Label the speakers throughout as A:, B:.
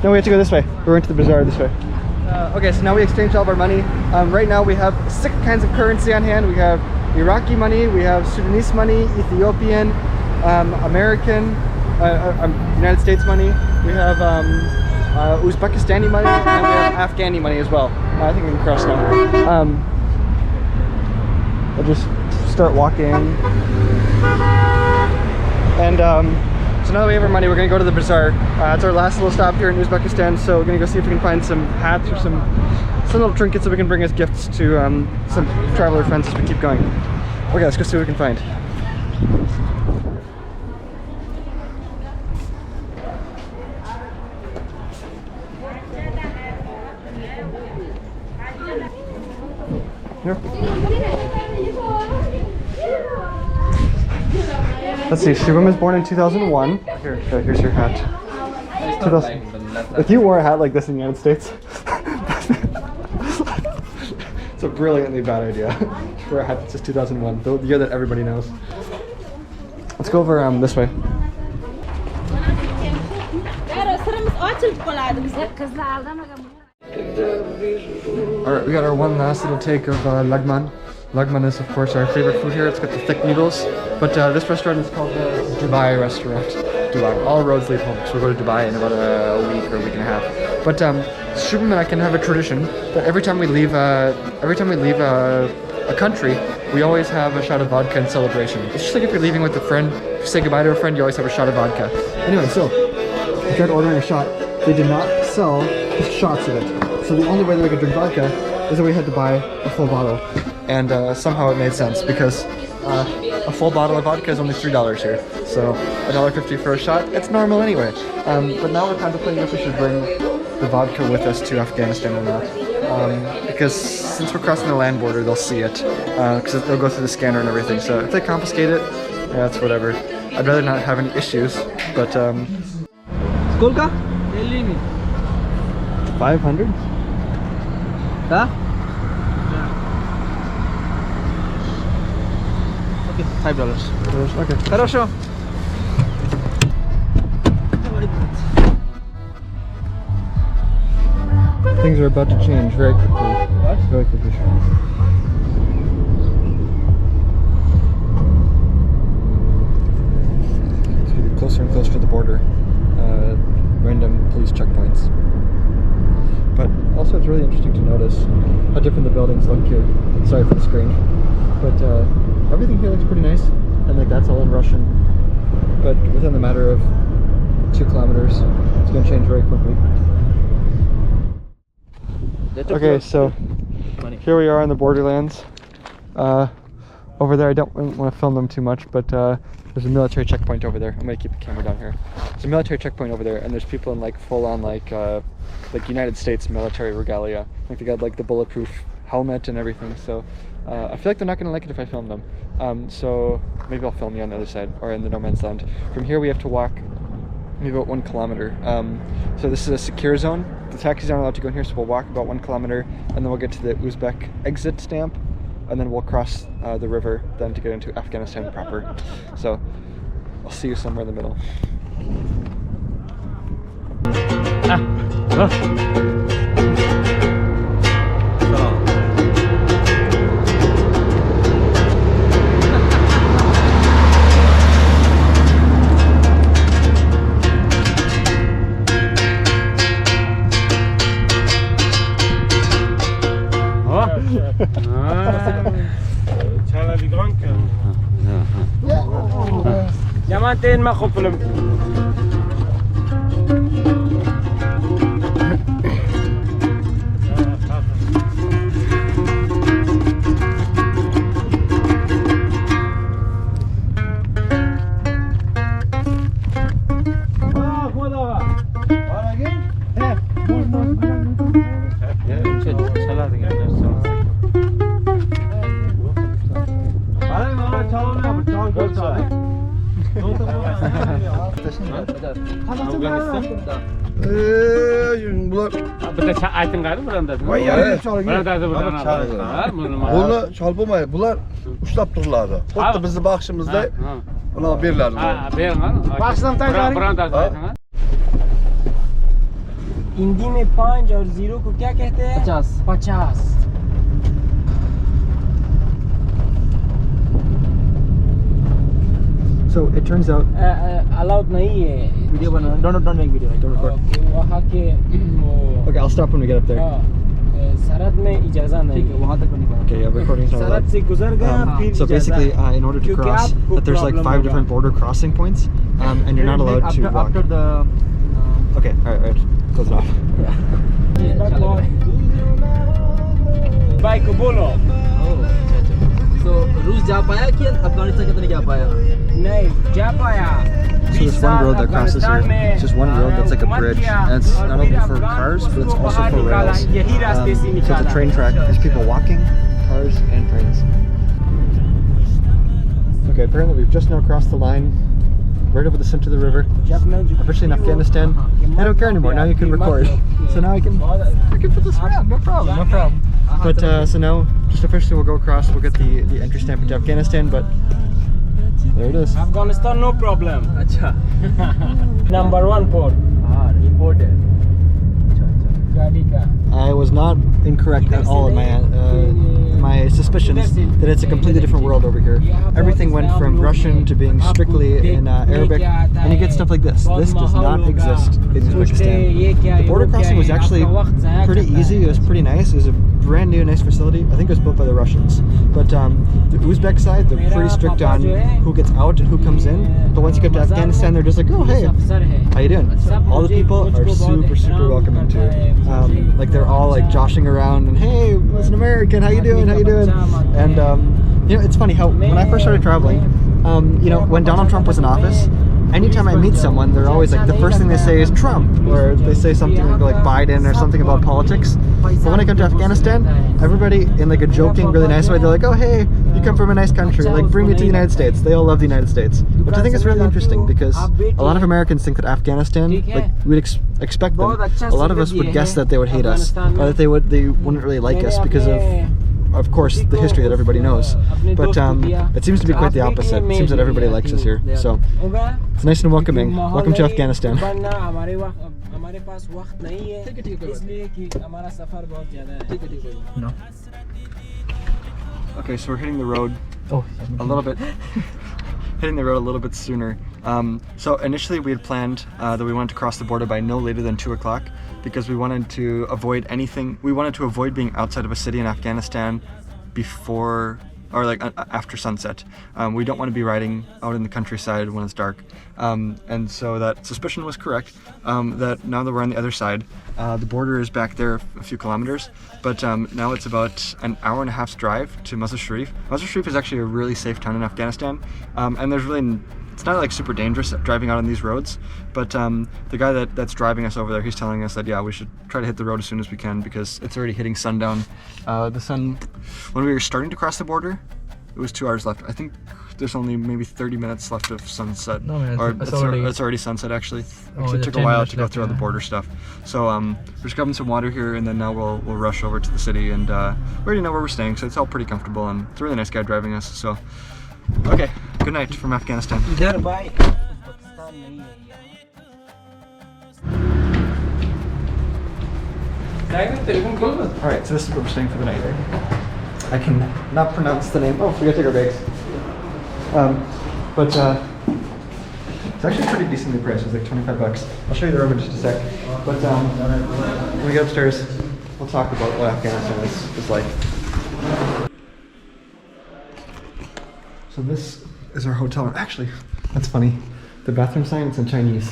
A: No, we have to go this way. We're into the bazaar this way. Okay, so now we exchanged all of our money. Right now we have 6 kinds of currency on hand. We have Iraqi money, we have Sudanese money, Ethiopian, American, United States money. We have Uzbekistani money, and we have Afghani money as well. I think we can cross now. I'll just start walking. And so now that we have our money, we're gonna go to the bazaar. It's our last little stop here in Uzbekistan, so we're gonna go see if we can find some hats or some little trinkets that we can bring as gifts to some traveler friends as we keep going. Okay, let's go see what we can find. Here. Let's see, Shivam was born in 2001. Here's your hat. 2000. If you wore a hat like this in the United States, it's a brilliantly bad idea. For a hat that says 2001, the year that everybody knows. Let's go over this way. Alright, we got our one last little take of lagman. Lagman is of course our favorite food here. It's got the thick noodles. But this restaurant is called the Dubai restaurant. Dubai. All roads lead home. So we'll go to Dubai in about a week or a week and a half. But Shubham and I can have a tradition that every time we leave a country, we always have a shot of vodka in celebration. It's just like if you're leaving with a friend, if you say goodbye to a friend, you always have a shot of vodka. Anyway, so we tried ordering a shot. They did not sell shots of it. So the only way that we could drink vodka is that we had to buy a full bottle. And somehow it made sense because a full bottle of vodka is only $3 here. So $1.50 for a shot, it's normal anyway. But now we're contemplating if we should bring the vodka with us to Afghanistan or not. Because since we're crossing the land border, they'll see it. Because they'll go through the scanner and everything. So if they confiscate it, yeah, it's whatever. I'd rather not have any issues, but... Skolka? 500? Huh? Okay, $5. Okay. Хорошо. Things are about to change very quickly. What? Very quickly. So we get closer and closer to the border. Random police checkpoints. But also it's really interesting to notice how different the buildings look here. Sorry for the screen. But everything here looks pretty nice. And like that's all in Russian. But within the matter of 2 kilometers, it's going to change very quickly. Okay, so here we are in the borderlands. Over there, I don't want to film them too much, but there's a military checkpoint over there. I'm going to keep the camera down here. There's a military checkpoint over there, and there's people in like full-on like United States military regalia. Like they got like the bulletproof helmet and everything. So I feel like they're not going to like it if I film them. So maybe I'll film you on the other side or in the no man's land. From here, we have to walk maybe about 1 kilometer. So this is a secure zone. The taxis aren't allowed to go in here, so we'll walk about 1 kilometer, and then we'll get to the Uzbek exit stamp, and then we'll cross the river then to get into Afghanistan proper. So I'll see you somewhere in the middle.
B: Yamantin ma khuflum.
C: Bunu çalpamay, bunlar uçlap dururlar. Xuddi bizni baxshimizda buni berlar.
B: Başdan tayyorlayın. Hindi में 5 और 0 को क्या कहते हैं? 50.
A: So it turns out
B: allowed नहीं है.
A: video don't make video, like, don't record.
B: Okay, वहाँ के वो
A: Okay, I'll stop when we get up there.
B: सरहद में इजाज़त नहीं है.
A: वहाँ तक नहीं. Okay, yeah, recording's not allowed.
B: सरहद से गुजर गया फिर
A: So basically, in order to
B: क्योंकि
A: cross,
B: आपको
A: that there's like
B: problem
A: 5
B: होगा.
A: different border crossing points, and you're not allowed to walk.
D: After the
A: Okay, all right, close it off.
B: भाई को बोलो.
D: So रूस जा पाया कि अफगानिस्तान कितने नहीं जा पाया?
B: नहीं जा पाया.
A: So there's one road that crosses here. It's just one road that's like a bridge, and it's not only for cars, but it's also for rails. So it's a train track. There's people walking, cars, and trains. Okay, apparently we've just now crossed the line, right over the center of the river. Officially in Afghanistan. I don't care anymore. Now you can record. So now I can put this around. No problem. No problem. But so now, just officially, we'll go across. We'll get the entry stamp into Afghanistan. But there it is.
B: Afghanistan, no problem.
D: अच्छा.
B: Number 1 port.
D: हाँ, report है.
B: गाड़ी का.
A: I was not incorrect at all in my suspicions that it's a completely different world over here. Everything went from Russian to being strictly in Arabic, and you get stuff like this. This does not exist in Uzbekistan. The border crossing was actually pretty easy. It was pretty nice. It was a brand new, nice facility. I think it was built by the Russians. But the Uzbek side, they're pretty strict on who gets out and who comes in. But once you get to Afghanistan, they're just like, oh, hey, how you doing? All the people are super, super welcoming too. Like they're all like joshing around and hey, it's an American, how you doing? How you doing? And you know, it's funny how when I first started traveling, you know, when Donald Trump was in office, anytime I meet someone, they're always like, the first thing they say is Trump, or they say something like Biden or something about politics. But when I come to Afghanistan, everybody in like a joking, really nice way, they're like, oh hey, you come from a nice country, like bring me to the United States. They all love the United States, which I think is really interesting because a lot of Americans think that Afghanistan, like we'd expect them, a lot of us would guess that they would hate us, or that they wouldn't really like us because of course, the history that everybody knows. But it seems to be quite the opposite. It seems that everybody likes us here. So it's nice and welcoming. Welcome to Afghanistan.
D: No.
A: Okay, so we're hitting the road a little bit. Hitting the road a little bit sooner. So initially we had planned that we wanted to cross the border by no later than 2 o'clock because we wanted to avoid anything. We wanted to avoid being outside of a city in Afghanistan before or like after sunset. We don't want to be riding out in the countryside when it's dark. And so that suspicion was correct. That now that we're on the other side, the border is back there a few kilometers, but now it's about an hour and a half's drive to Mazar-i-Sharif. Mazar-i-Sharif is actually a really safe town in Afghanistan, and there's really, it's not like super dangerous driving out on these roads, but the guy that's driving us over there, he's telling us that yeah, we should try to hit the road as soon as we can because it's already hitting sundown. The sun, when we were starting to cross the border, it was 2 hours left. I think there's only maybe 30 minutes left of sunset.
D: No, man,
A: or
D: it's
A: already sunset actually. It took a
D: 10
A: while
D: minutes
A: to go
D: left,
A: through all the
D: yeah.
A: border stuff. So we're just grabbing some water here and then now we'll rush over to the city and we already know where we're staying, so it's all pretty comfortable and it's a really nice guy driving us. So okay, good night from Afghanistan.
B: इधर भाई पाकिस्तान नहीं है यहाँ.
A: Alright, so this is where we're staying for the night. I can not pronounce the name. Oh, we gotta take our bags. But it's actually pretty decently priced. It's like $25. I'll show you the room in just a sec. But when we get upstairs, we'll talk about what Afghanistan is like. So this is our hotel room. Actually, that's funny. The bathroom sign, it's in Chinese.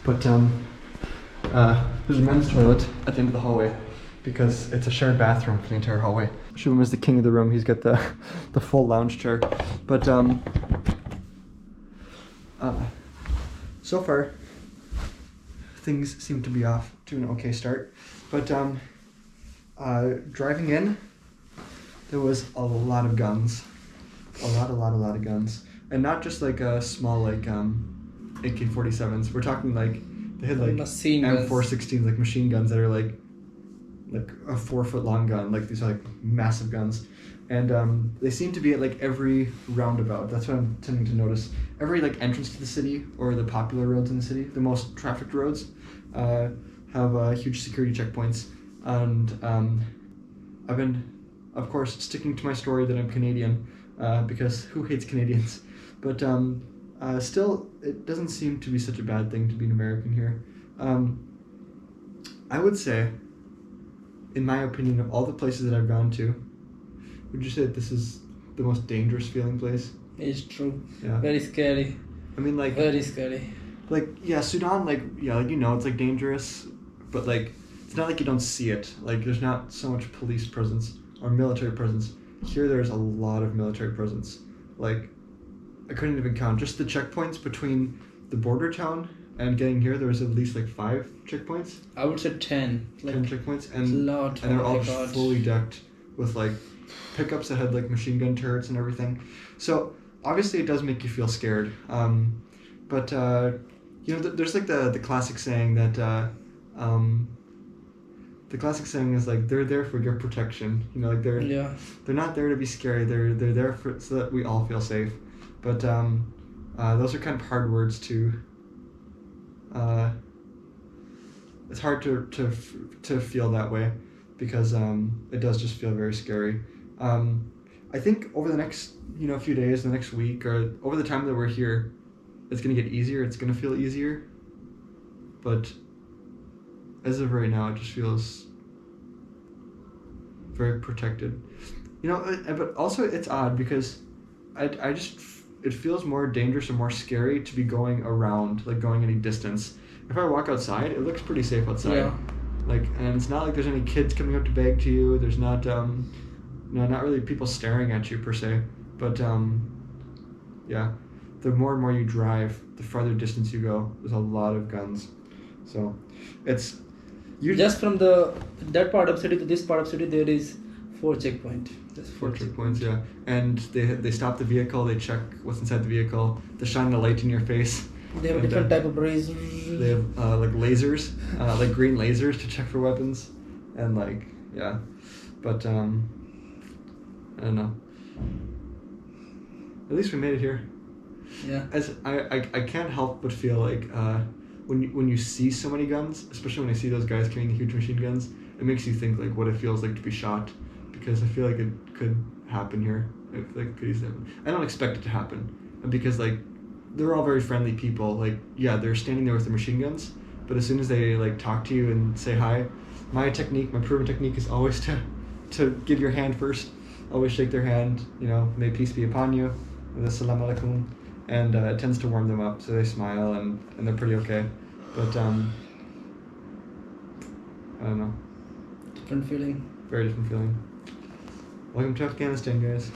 A: But there's a men's toilet at the end of the hallway because it's a shared bathroom for the entire hallway. Shubham is the king of the room. He's got the full lounge chair. But so far, things seem to be off to an okay start. But driving in, there was a lot of guns. A lot of guns. And not just like a small like AK-47s. We're talking like they had like M416s, like machine guns that are like a 4-foot long gun. Like these are like massive guns. And they seem to be at like every roundabout. That's what I'm tending to notice. Every like entrance to the city or the popular roads in the city, the most trafficked roads, have huge security checkpoints, and I've been, of course, sticking to my story that I'm Canadian, because who hates Canadians? But still, it doesn't seem to be such a bad thing to be an American here. I would say, in my opinion, of all the places that I've gone to, would you say that this is the most dangerous feeling place?
D: It's true.
A: Yeah.
D: Very scary.
A: I mean, like,
D: Very scary.
A: like, yeah, Sudan, like, yeah, like, you know, it's like dangerous, but like, it's not like you don't see it. Like, there's not so much police presence or military presence. Here, there's a lot of military presence. Like, I couldn't even count. Just the checkpoints between the border town and getting here, there was at least like 5 checkpoints.
D: I would say 10. Like
A: 10 checkpoints,
D: a
A: and
D: lot.
A: and they're
D: Oh
A: all
D: my God.
A: fully decked with like pickups that had like machine gun turrets and everything. So obviously it does make you feel scared. But you know, there's like the classic saying that the classic saying is like, they're there for your protection. You know, like they're not there to be scary. They're there for so that we all feel safe. But those are kind of hard words to. It's hard to feel that way, because it does just feel very scary. I think over the next few days, the next week, or over the time that we're here, it's gonna get easier. It's gonna feel easier. But as of right now, it just feels very protected. You know, but also it's odd because I just, it feels more dangerous and more scary to be going around, like going any distance. If I walk outside, it looks pretty safe outside.
D: Yeah.
A: Like, and it's not like there's any kids coming up to beg to you. There's not, not really people staring at you per se. But yeah, the more and more you drive, the farther distance you go. There's a lot of guns. So it's
D: just from that part of city to this part of city, there is 4 checkpoints. Just
A: 4 checkpoints, yeah. And they stop the vehicle. They check what's inside the vehicle. They shine the light in your face.
D: They have a different type of rays.
A: They have like lasers, like green lasers to check for weapons, and like yeah, but I don't know. At least we made it here.
D: Yeah.
A: As I can't help but feel like when you see so many guns, especially when I see those guys carrying the huge machine guns, it makes you think like what it feels like to be shot, because I feel like it could happen here. I feel like it could easily happen. I don't expect it to happen, because like they're all very friendly people. Like, yeah, they're standing there with their machine guns, but as soon as they like talk to you and say hi, my proven technique is always to give your hand first. Always shake their hand, you know, may peace be upon you, with assalamu alaikum, and it tends to warm them up, so they smile and they're pretty okay. But I don't know.
D: Different feeling.
A: Very different feeling. Welcome to Afghanistan, guys.